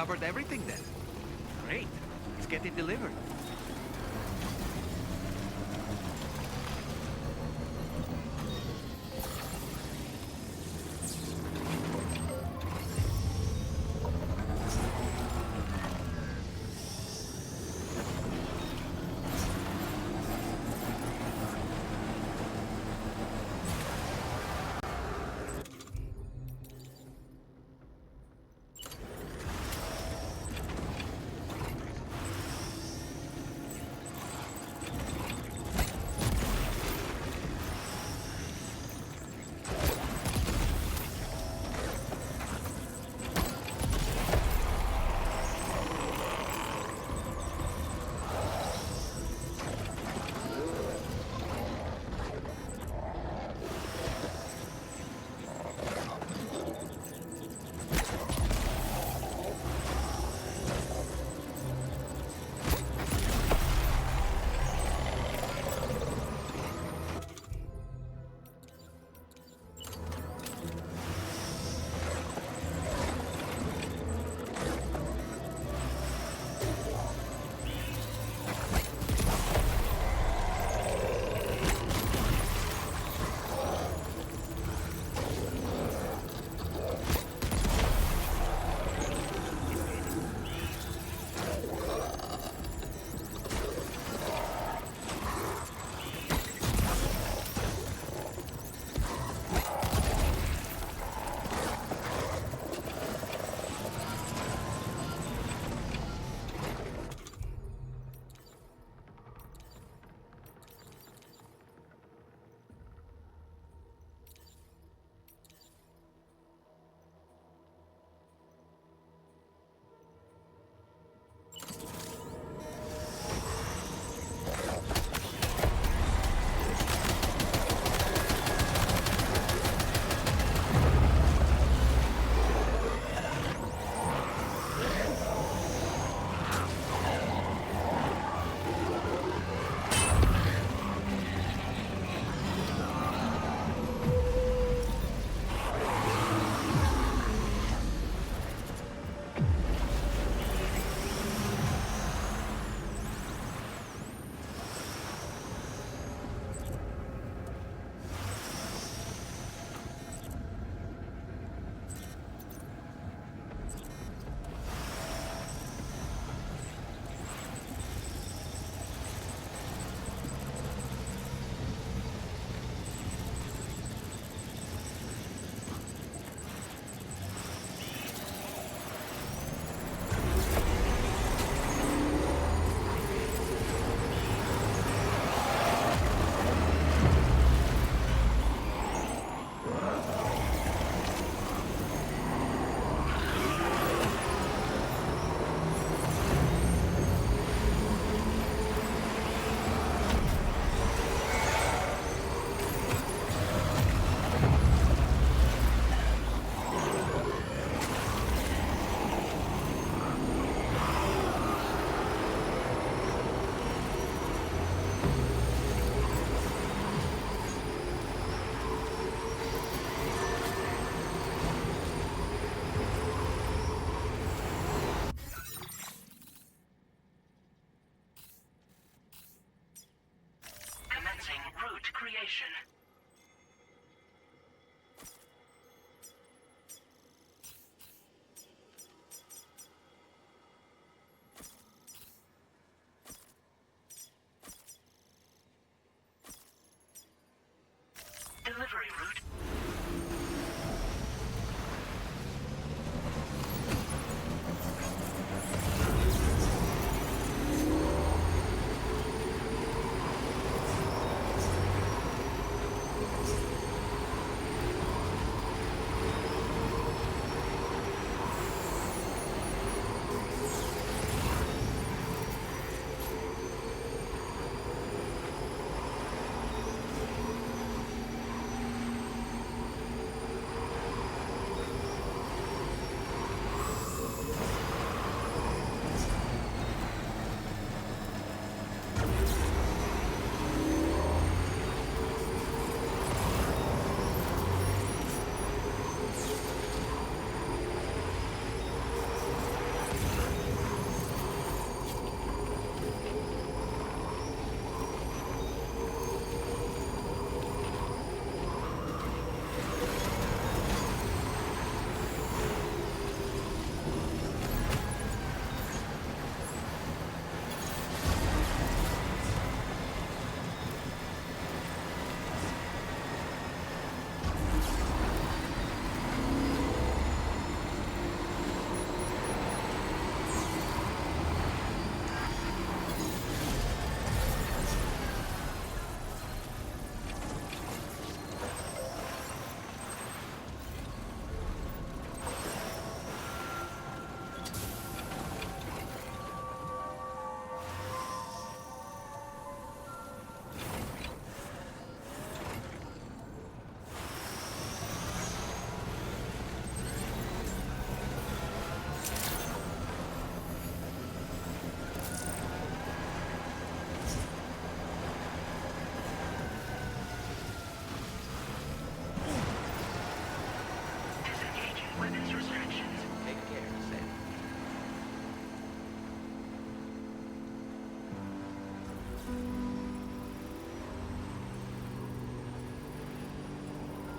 covered everything then. Great. It's getting delivered.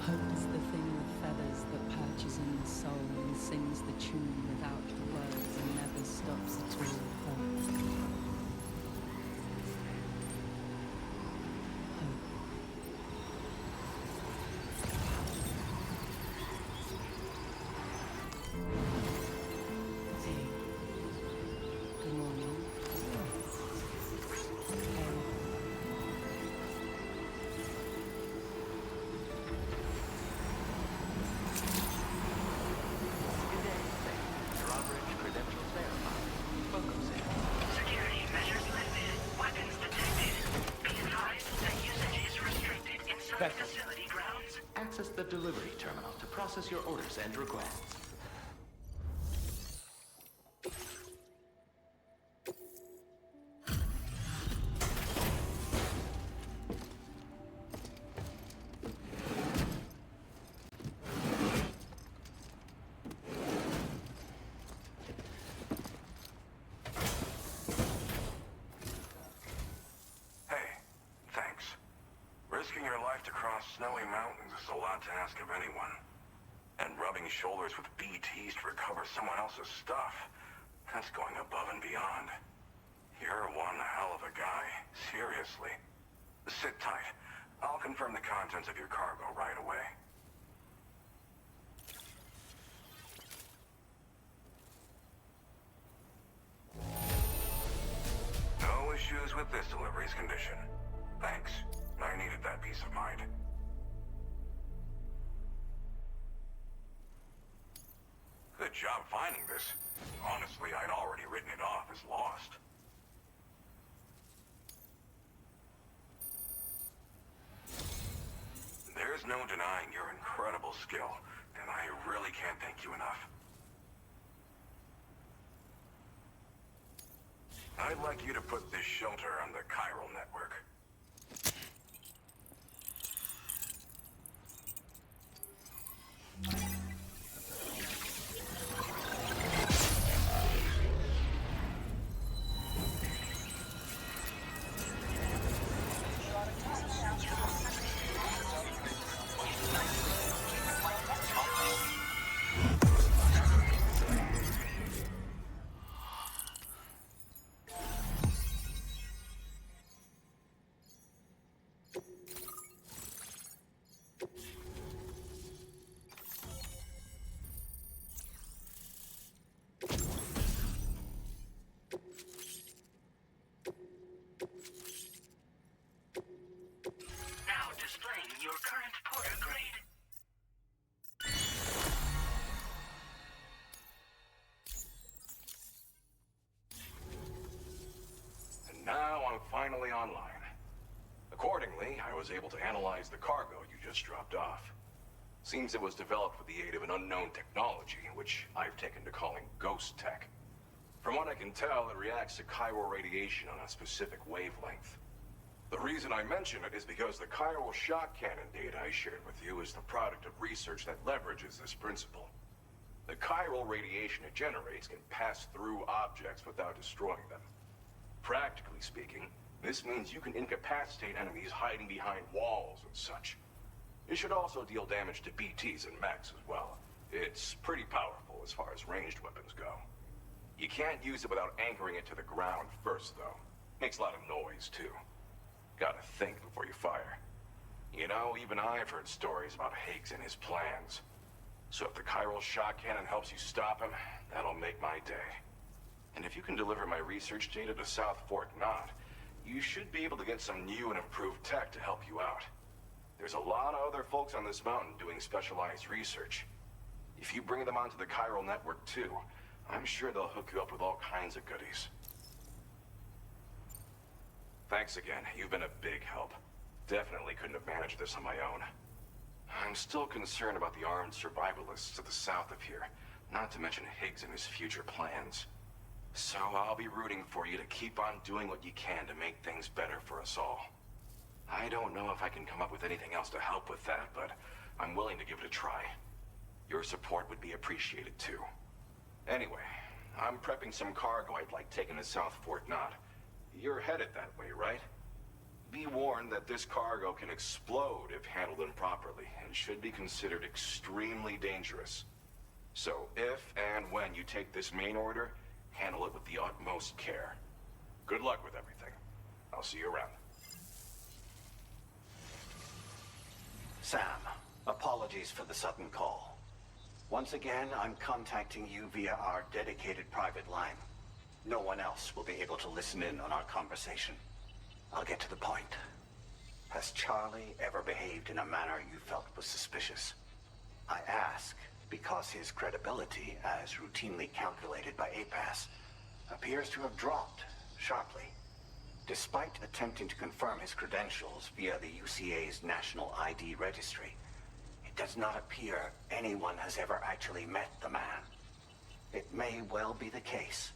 Hope is the thing with feathers that perches in the soul and sings the tune without the words and never stops at all. Hope. Hey. Good morning. Hey. Good day. Your average credentials verified. Welcome, sir. Security measures lifted. Weapons detected. Be advised that usage is restricted inside facility grounds. Access the delivery terminal to process your orders and requests. Hey, thanks. Risking your life to cross snowy mountains is a lot to ask of anyone. And rubbing shoulders with BTs to recover someone else's stuff, that's going above and beyond. You're one hell of a guy, seriously. Sit tight. I'll confirm the contents of your cargo right away. No issues with this delivery's condition. Thanks. I needed that peace of mind. Good job finding this. Honestly, I'd already written it off as lost. There's no denying your incredible skill, and I really can't thank you enough. I'd like you to put this shelter on the chiral network. Now displaying your current porter grade. And now I'm finally online. Accordingly, I was able to analyze the cargo you just dropped off. Seems it was developed with the aid of an unknown technology, which I've taken to calling ghost tech. From what I can tell, it reacts to chiral radiation on a specific wavelength. The reason I mention it is because the chiral shock cannon data I shared with you is the product of research that leverages this principle. The chiral radiation it generates can pass through objects without destroying them. Practically speaking, this means you can incapacitate enemies hiding behind walls and such. It should also deal damage to BTs and mechs as well. It's pretty powerful as far as ranged weapons go. You can't use it without anchoring it to the ground first, though. Makes a lot of noise, too. Gotta think before you fire. You know, even I've heard stories about Higgs and his plans. So if the chiral shock cannon helps you stop him, that'll make my day. And if you can deliver my research data to South Fort Knot, you should be able to get some new and improved tech to help you out. There's a lot of other folks on this mountain doing specialized research. If you bring them onto the chiral network too, I'm sure they'll hook you up with all kinds of goodies. Thanks again. You've been a big help. Definitely couldn't have managed this on my own. I'm still concerned about the armed survivalists to the south of here, not to mention Higgs and his future plans. So I'll be rooting for you to keep on doing what you can to make things better for us all. I don't know if I can come up with anything else to help with that, but I'm willing to give it a try. Your support would be appreciated too. Anyway, I'm prepping some cargo I'd like taken to South Fort Knot. You're headed that way, right? Be warned that this cargo can explode if handled improperly, and should be considered extremely dangerous. So if and when you take this main order, handle it with the utmost care. Good luck with everything. I'll see you around. Sam, apologies for the sudden call. Once again, I'm contacting you via our dedicated private line. No one else will be able to listen in on our conversation. I'll get to the point. Has Charlie ever behaved in a manner you felt was suspicious? I ask because his credibility, as routinely calculated by APAS, appears to have dropped sharply. Despite attempting to confirm his credentials via the UCA's National ID Registry, it does not appear anyone has ever actually met the man. It may well be the case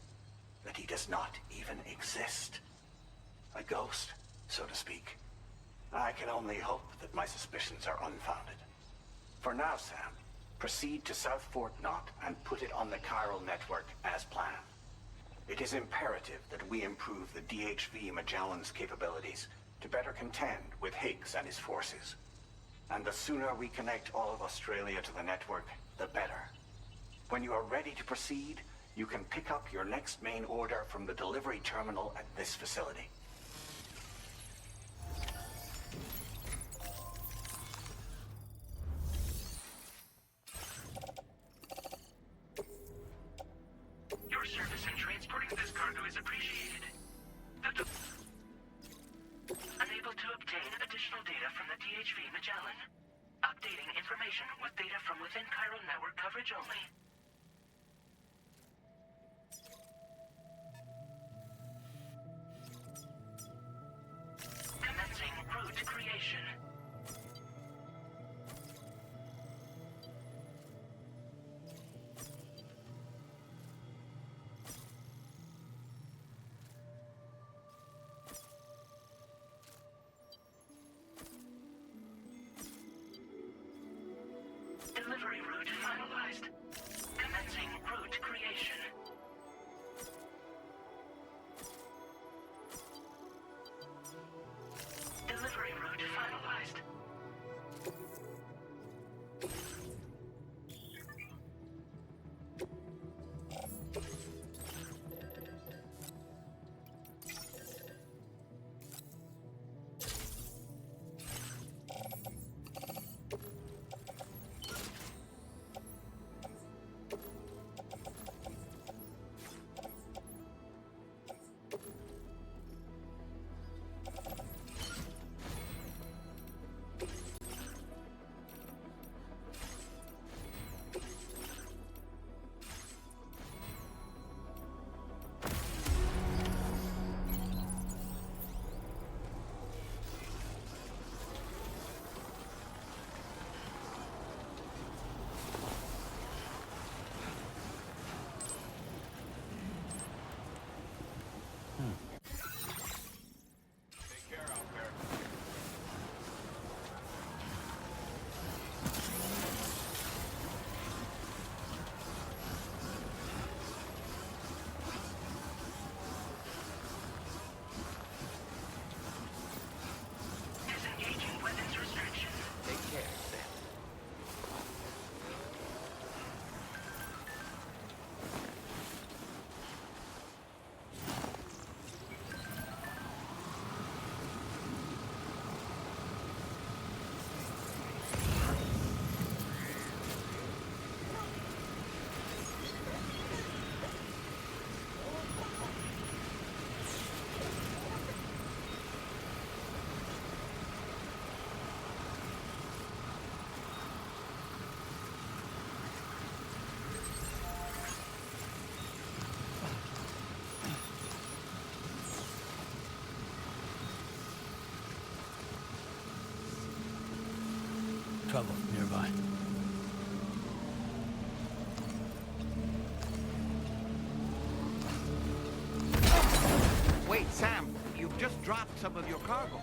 that he does not even exist. A ghost, so to speak. I can only hope that my suspicions are unfounded. For now, Sam, proceed to South Fort Knot and put it on the chiral network as planned. It is imperative that we improve the DHV Magellan's capabilities to better contend with Higgs and his forces. And the sooner we connect all of Australia to the network, the better. When you are ready to proceed, you can pick up your next main order from the delivery terminal at this facility. Your service in transporting this cargo is appreciated. Unable to obtain additional data from the DHV Magellan. Updating information with data from within chiral network coverage only. Commencing route creation. Delivery route finalized. Commencing route creation. Delivery route finalized. Take care out there. Disengaging weapons restriction. Take care, Sam. Trouble nearby. Wait, Sam, you've just dropped some of your cargo.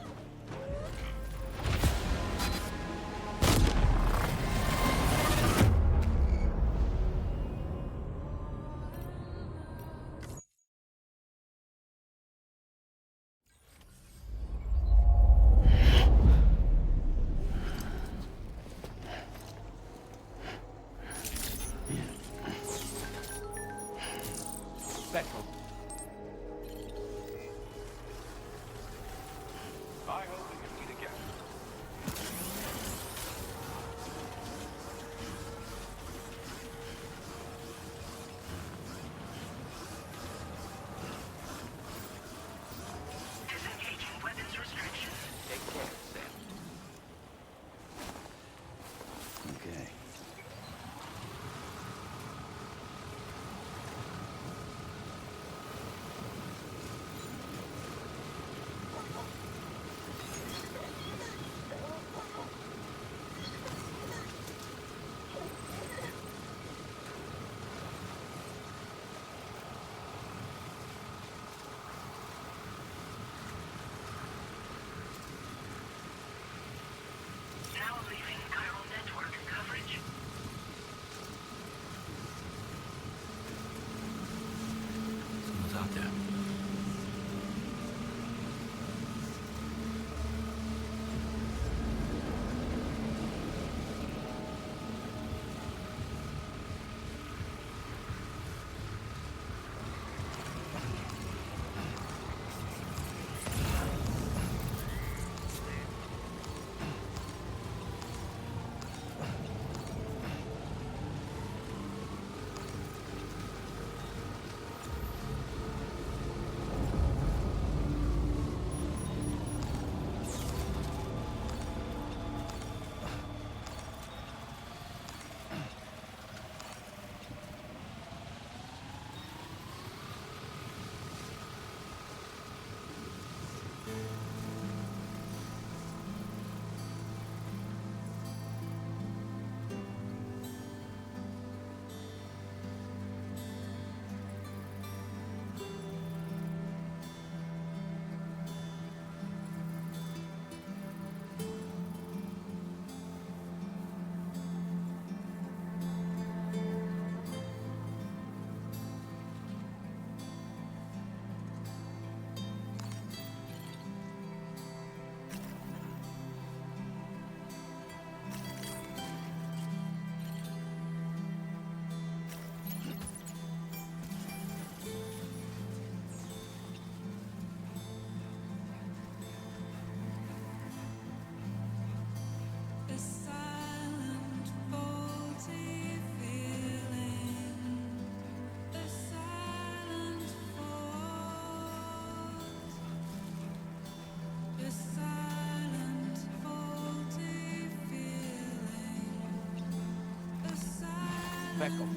Speckles.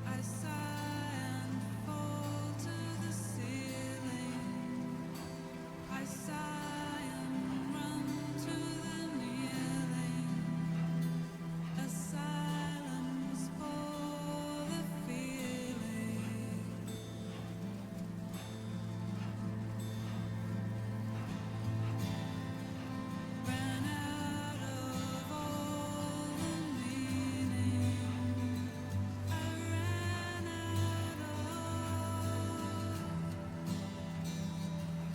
I sigh and fall to the ceiling. I sigh and run to the kneeling. Asylums for the feeling. Ran out of all the meaning. I ran out of.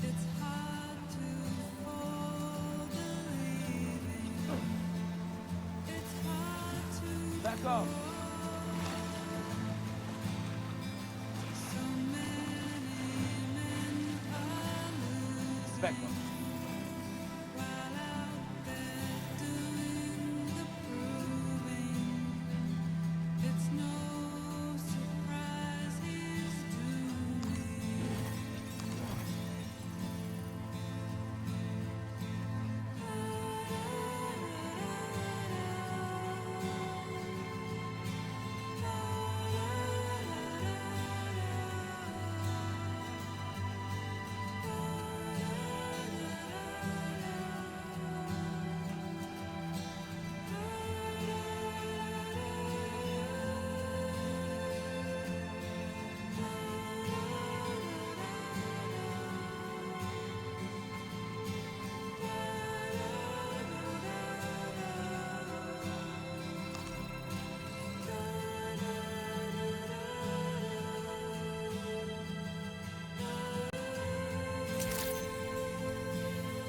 It's hard to believing. It's hard to. Back off. So many men are losing Speckles. while out there doing the proving. It's no surprise he's doing.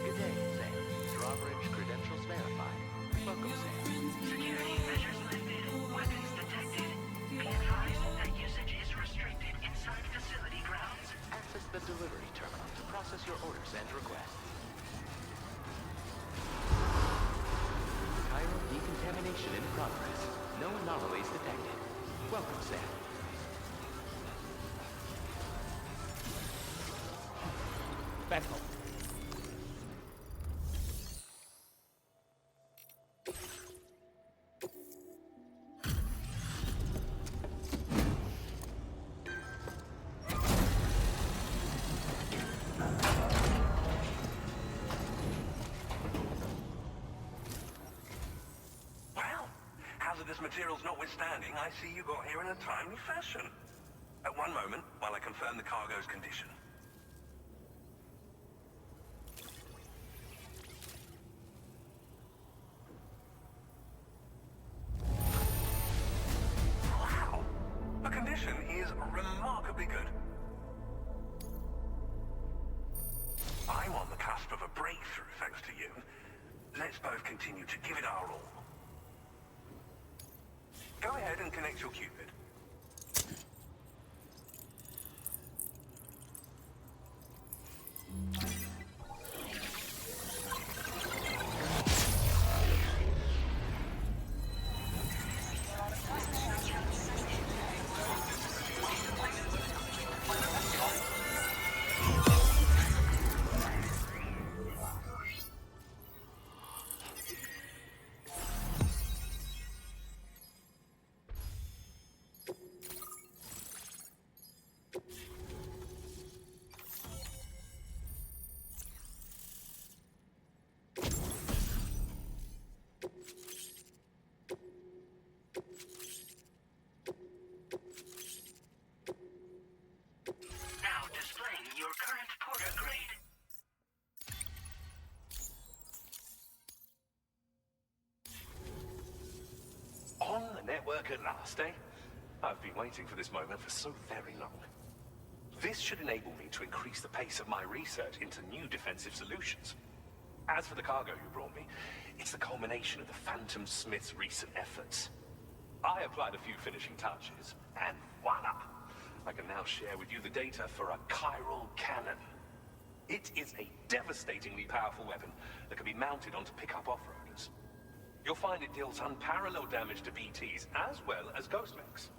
Good day, Sam. Drawbridge credentials verified. Welcome, Sam. Security measures lifted. Weapons detected. Be advised that usage is restricted inside facility grounds. Access the delivery terminal to process your orders and requests. Chiral decontamination in progress. No anomalies detected. Welcome, Sam. Speckles. Well, hazardous materials notwithstanding, I see you got here in a timely fashion. At one moment, while I confirm the cargo's condition. Wow! The condition is remarkably good. I'm on the cusp of a breakthrough, thanks to you. Let's both continue to give it our all. Go ahead and connect your Cupid. Now displaying your current porter grade. On the network at last, eh? I've been waiting for this moment for so very long. This should enable me to increase the pace of my research into new defensive solutions. As for the cargo you brought me, it's the culmination of the Phantom Smith's recent efforts. I applied a few finishing touches, and voila! I can now share with you the data for a chiral cannon. It is a devastatingly powerful weapon that can be mounted onto pickup off-roaders. You'll find it deals unparalleled damage to BTs as well as ghost mechs.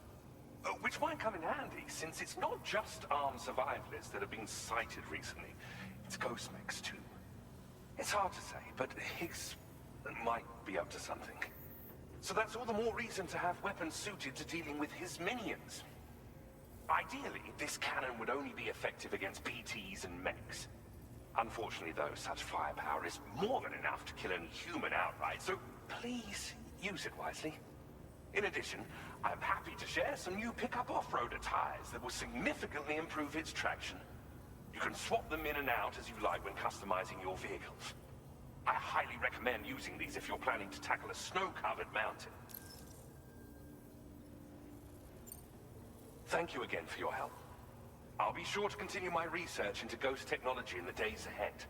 Which might come in handy, since it's not just armed survivalists that have been sighted recently. It's ghost mechs too. It's hard to say, but Higgs might be up to something. So that's all the more reason to have weapons suited to dealing with his minions. Ideally, this cannon would only be effective against PTs and mechs. Unfortunately, though, such firepower is more than enough to kill any human outright, so please use it wisely. In addition, I'm happy to share some new pickup off-roader tires that will significantly improve its traction. You can swap them in and out as you like when customizing your vehicles. I highly recommend using these if you're planning to tackle a snow-covered mountain. Thank you again for your help. I'll be sure to continue my research into ghost technology in the days ahead.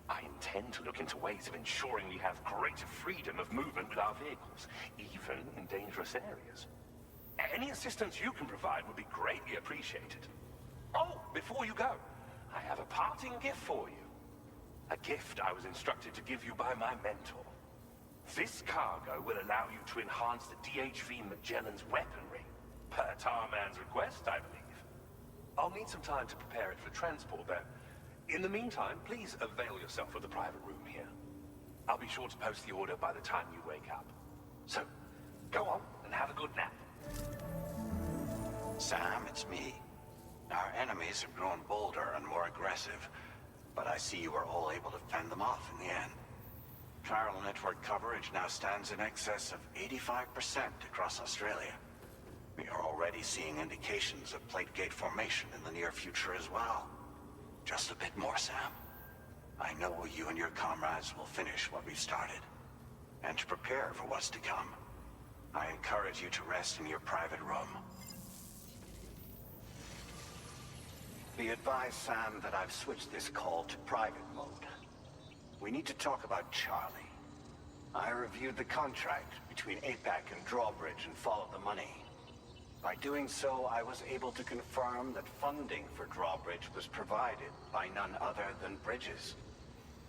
I intend to look into ways of ensuring we have greater freedom of movement with our vehicles, even in dangerous areas. Any assistance you can provide would be greatly appreciated. Oh, before you go, I have a parting gift for you. A gift I was instructed to give you by my mentor. This cargo will allow you to enhance the DHV Magellan's weaponry, per Tarman's request, I believe. I'll need some time to prepare it for transport, though. In the meantime, please avail yourself of the private room here. I'll be sure to post the order by the time you wake up. So, go on and have a good nap. Sam, it's me. Our enemies have grown bolder and more aggressive, but I see you were all able to fend them off in the end. Chiral network coverage now stands in excess of 85% across Australia. We are already seeing indications of plate gate formation in the near future as well. Just a bit more, Sam. I know you and your comrades will finish what we've started. And to prepare for what's to come, I encourage you to rest in your private room. Be advised, Sam, that I've switched this call to private mode. We need to talk about Charlie. I reviewed the contract between APAC and Drawbridge and followed the money. By doing so, I was able to confirm that funding for Drawbridge was provided by none other than Bridges.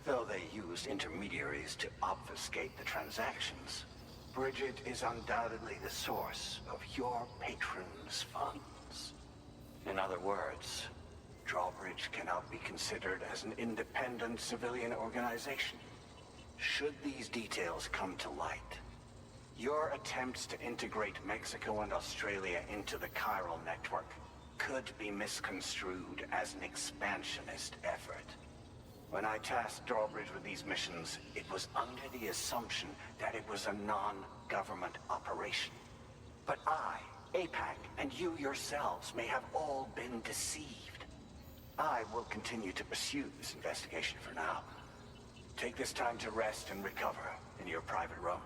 Though they used intermediaries to obfuscate the transactions, Bridget is undoubtedly the source of your patron's funds. In other words, Drawbridge cannot be considered as an independent civilian organization. Should these details come to light, your attempts to integrate Mexico and Australia into the chiral network could be misconstrued as an expansionist effort. When I tasked Drawbridge with these missions, it was under the assumption that it was a non-government operation. But I, APAC, and you yourselves may have all been deceived. I will continue to pursue this investigation for now. Take this time to rest and recover in your private room.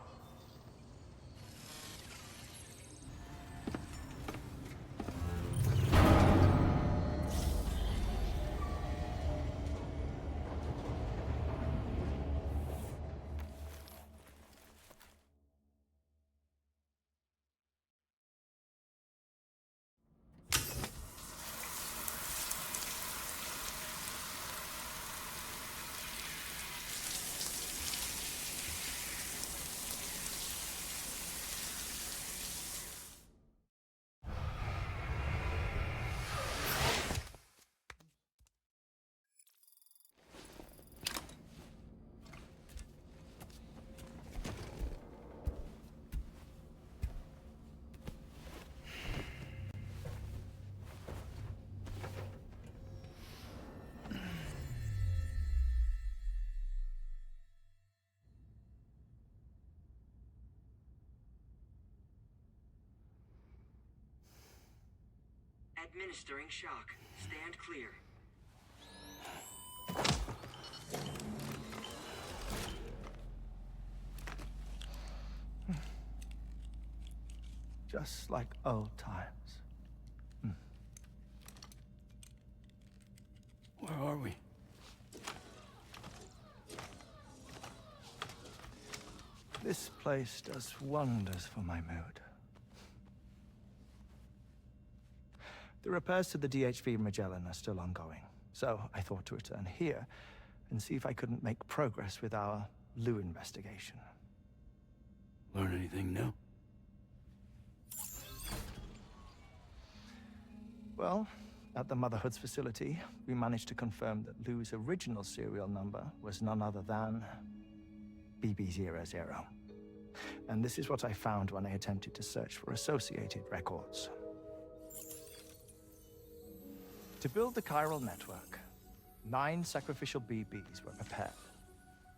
Administering shock. Stand clear. Just like old times. Where are we? This place does wonders for my mood. The repairs to the DHV Magellan are still ongoing, so I thought to return here and see if I couldn't make progress with our Lou investigation. Learn anything new? Well, at the Motherhood's facility, we managed to confirm that Lou's original serial number was none other than BB00. And this is what I found when I attempted to search for associated records. To build the chiral network, 9 sacrificial BBs were prepared.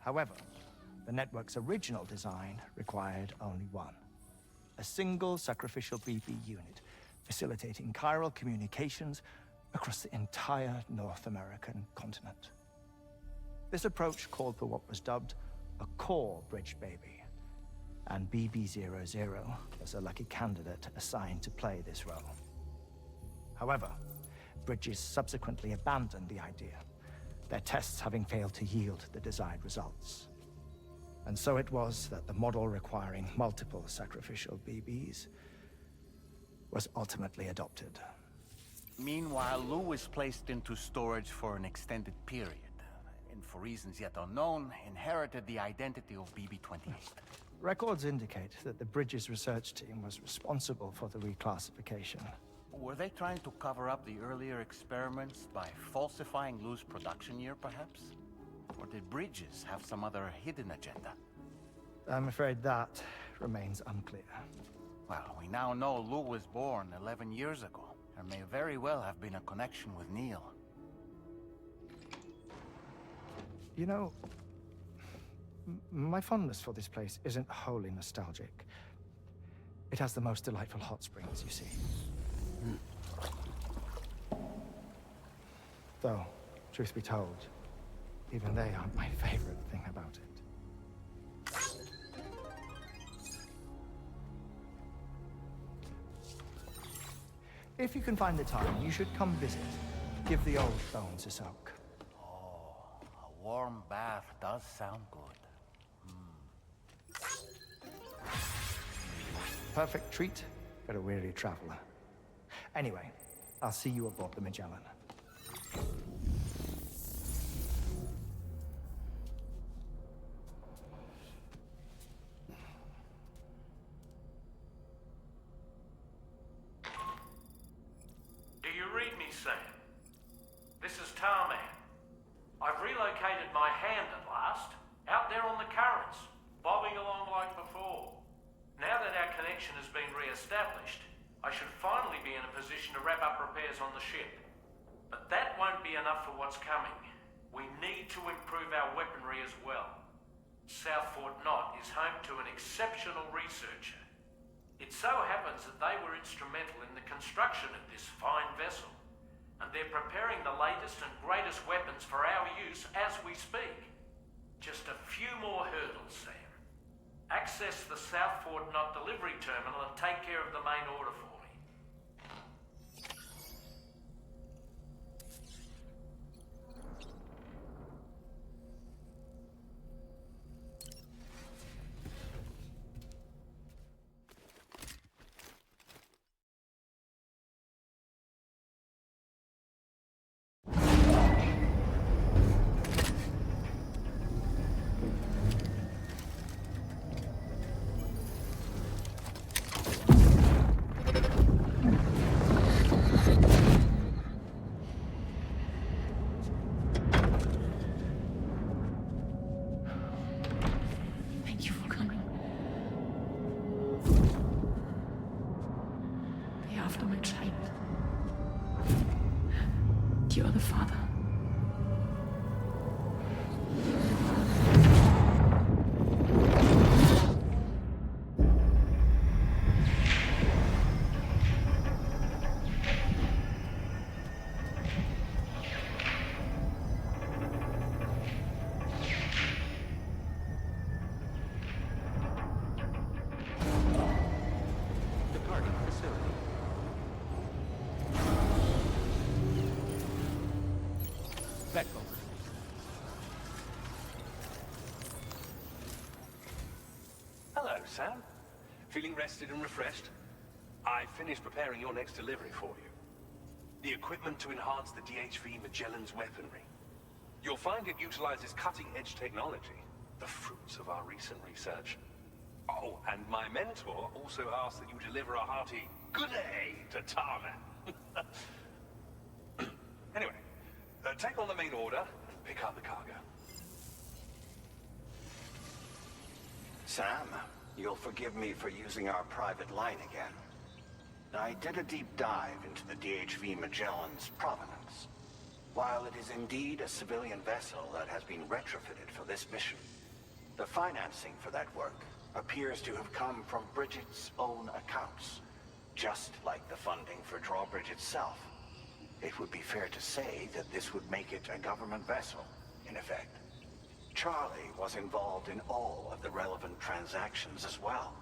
However, the network's original design required only one. A single sacrificial BB unit, facilitating chiral communications across the entire North American continent. This approach called for what was dubbed a core bridge baby, and BB00 was a lucky candidate assigned to play this role. However, Bridges subsequently abandoned the idea, their tests having failed to yield the desired results. And so it was that the model requiring multiple sacrificial BBs was ultimately adopted. Meanwhile, Lou was placed into storage for an extended period, and for reasons yet unknown, inherited the identity of BB-28. Records indicate that the Bridges research team was responsible for the reclassification. Were they trying to cover up the earlier experiments by falsifying Lou's production year, perhaps? Or did Bridges have some other hidden agenda? I'm afraid that remains unclear. Well, we now know Lou was born 11 years ago. There may very well have been a connection with Neil. You know, my fondness for this place isn't wholly nostalgic. It has the most delightful hot springs, you see. Though, truth be told, even they aren't my favorite thing about it. If you can find the time, you should come visit. Give the old bones a soak. Oh, a warm bath does sound good. Perfect treat for a weary traveler. Anyway, I'll see you aboard the Magellan. Do you read me, Sam? This is Tarman. I've relocated my hand at last, out there on the currents, bobbing along like before. Now that our connection has been re-established, I should finally be in a position to wrap up repairs on the ship. But that won't be enough for what's coming. We need to improve our weaponry as well. South Fort Knott is home to an exceptional researcher. It so happens that they were instrumental in the construction of this fine vessel, and they're preparing the latest and greatest weapons for our use as we speak. Just a few more hurdles, Sam. Access the South Fort Knott delivery terminal and take care of the main order for me. Thank you for coming. Be after my child. You are the father. Departing facility. Back over. Hello, Sam. Feeling rested and refreshed? I finished preparing your next delivery for you. The equipment to enhance the DHV Magellan's weaponry. You'll find it utilizes cutting-edge technology, the fruits of our recent research. Oh, and my mentor also asked that you deliver a hearty good day to Tarman. Anyway, take on the main order and pick up the cargo. Sam, you'll forgive me for using our private line again. I did a deep dive into the DHV Magellan's provenance. While it is indeed a civilian vessel that has been retrofitted for this mission, the financing for that work appears to have come from Bridget's own accounts, just like the funding for Drawbridge itself. It would be fair to say that this would make it a government vessel, in effect. Charlie was involved in all of the relevant transactions as well.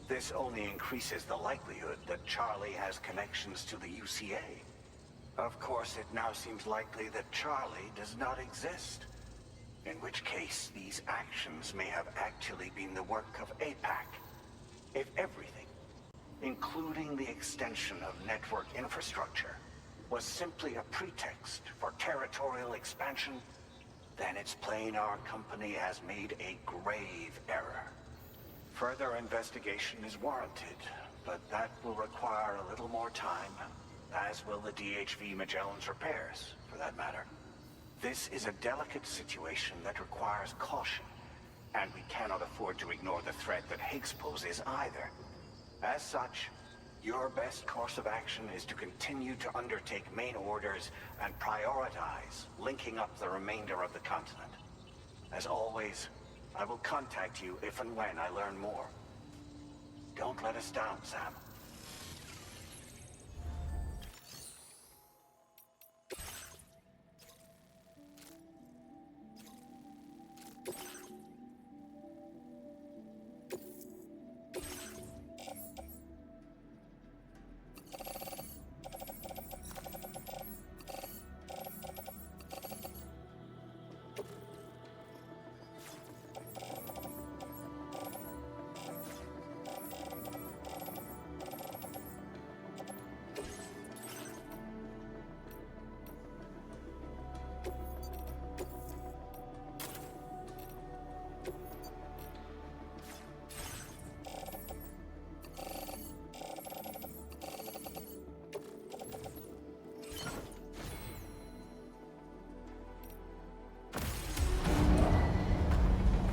This only increases the likelihood that Charlie has connections to the UCA. Of course, it now seems likely that Charlie does not exist. In which case, these actions may have actually been the work of APAC. If everything, including the extension of network infrastructure, was simply a pretext for territorial expansion, then it's plain our company has made a grave error. Further investigation is warranted, but that will require a little more time, as will the DHV Magellan's repairs, for that matter. This is a delicate situation that requires caution, and we cannot afford to ignore the threat that Higgs poses either. As such, your best course of action is to continue to undertake main orders and prioritize linking up the remainder of the continent. As always, I will contact you if and when I learn more. Don't let us down, Sam.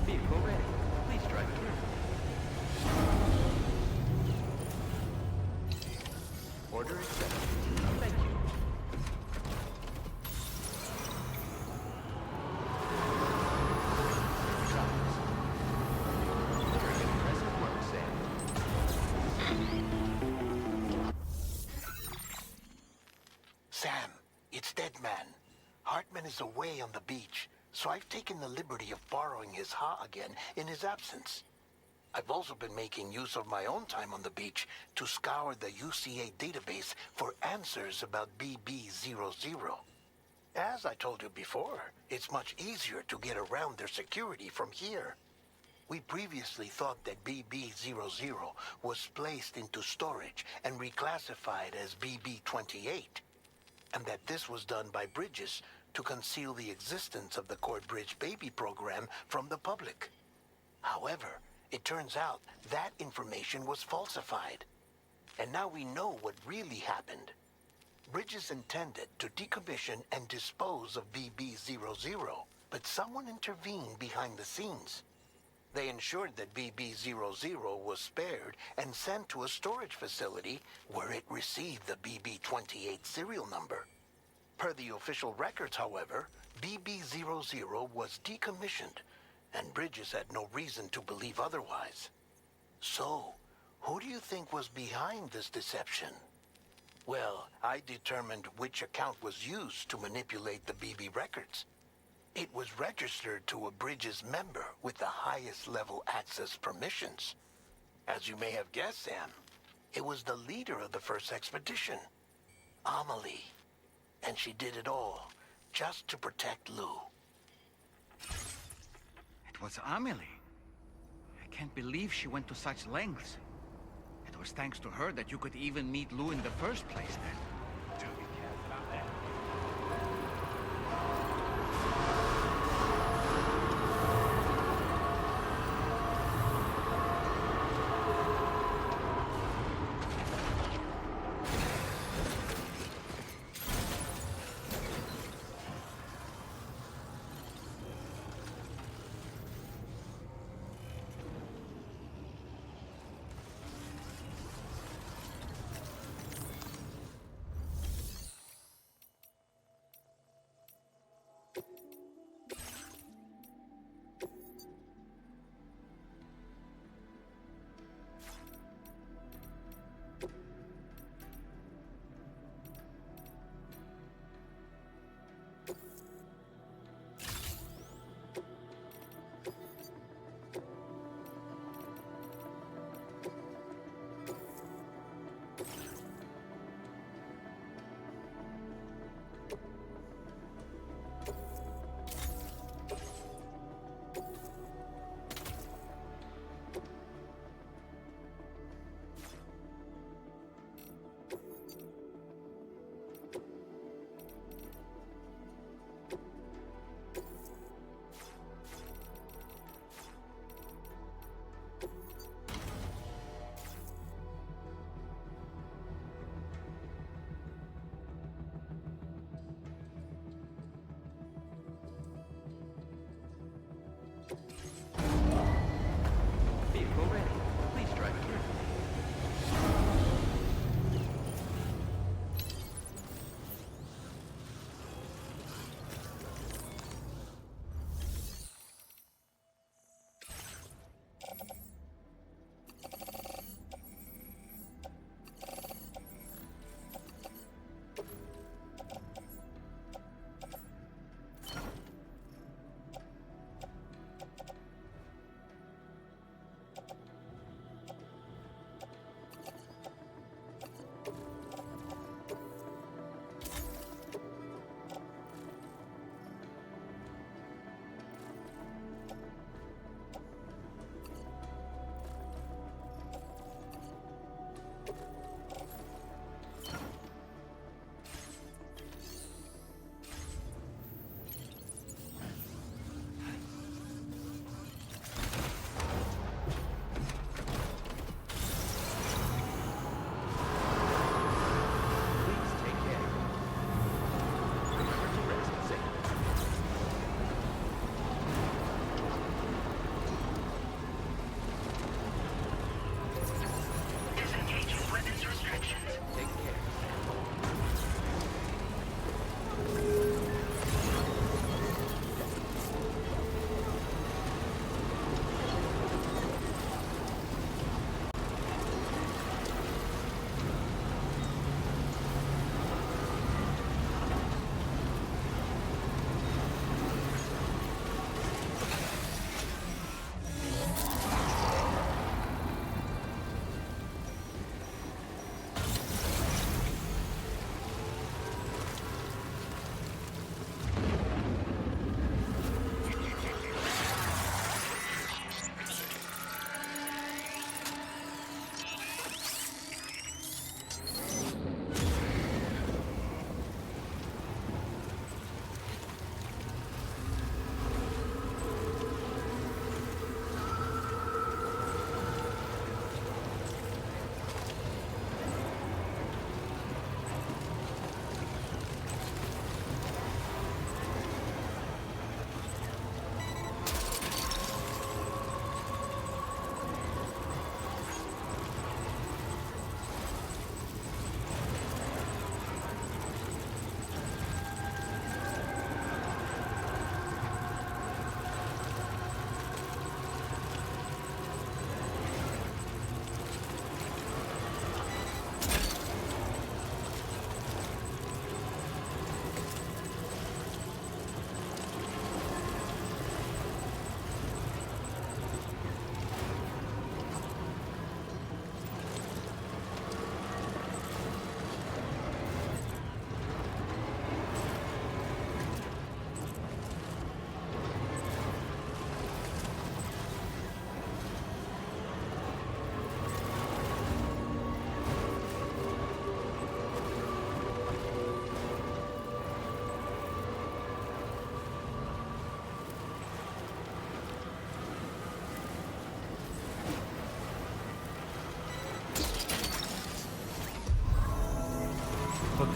Vehicle ready. Please drive through. Order accepted. Thank you. Very impressive work, Sam. Sam, it's Deadman. Hartman is away on the beach, so I've taken the liberty of borrowing his Ha again in his absence. I've also been making use of my own time on the beach to scour the UCA database for answers about BB00. As I told you before, it's much easier to get around their security from here. We previously thought that BB00 was placed into storage and reclassified as BB28, and that this was done by Bridges to conceal the existence of the Cord Bridge Baby program from the public. However, it turns out that information was falsified. And now we know what really happened. Bridges intended to decommission and dispose of BB00, but someone intervened behind the scenes. They ensured that BB00 was spared and sent to a storage facility where it received the BB28 serial number. Per the official records, however, BB00 was decommissioned, and Bridges had no reason to believe otherwise. So, who do you think was behind this deception? Well, I determined which account was used to manipulate the BB records. It was registered to a Bridges member with the highest level access permissions. As you may have guessed, Sam, it was the leader of the first expedition, Amelie. And she did it all just to protect Lou. It was Amelie. I can't believe she went to such lengths. It was thanks to her that you could even meet Lou in the first place then. Do be careful out there.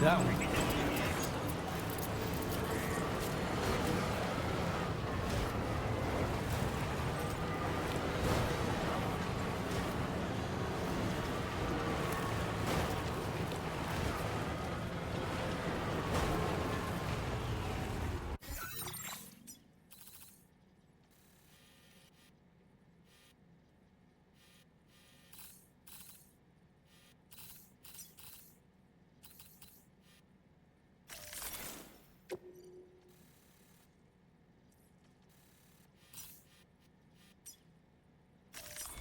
that one.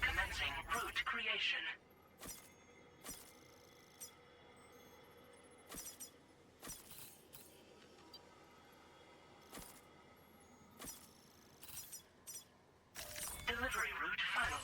Commencing route creation. Delivery route final.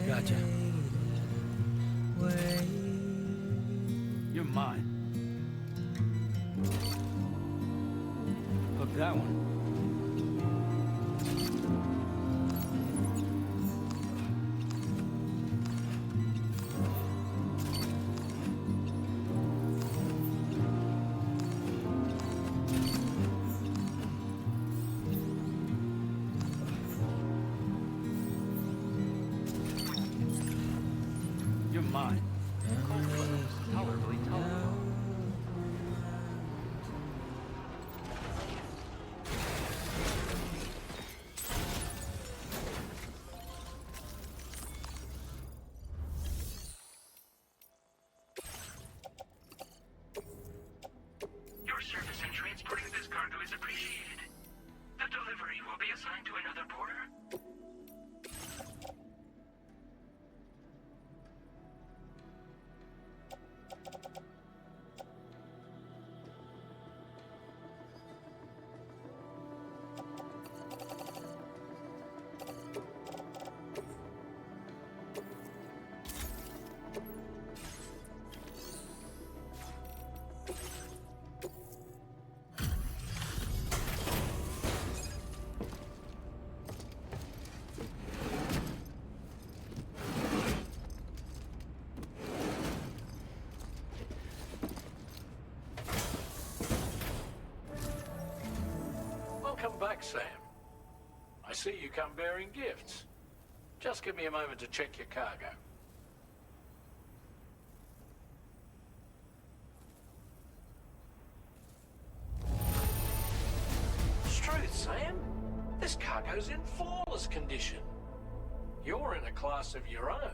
Gotcha. You're mine. Hook that one. You're mine. Tolerably tolerable. Your service in transporting this cargo is appreciated. The delivery will be assigned to another porter. Welcome back, Sam. I see you come bearing gifts. Just give me a moment to check your cargo. Struth, Sam. This cargo's in flawless condition. You're in a class of your own.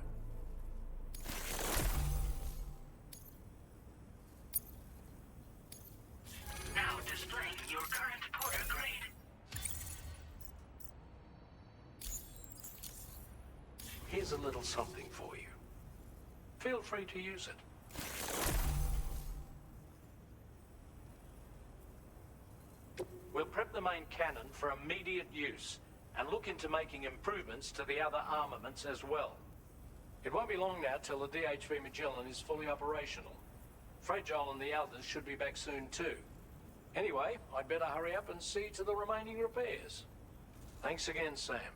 here's a little something for you. Feel free to use it. We'll prep the main cannon for immediate use and look into making improvements to the other armaments as well. It won't be long now till the DHV Magellan is fully operational. Fragile and the others should be back soon too. Anyway, I'd better hurry up and see to the remaining repairs. Thanks again, Sam.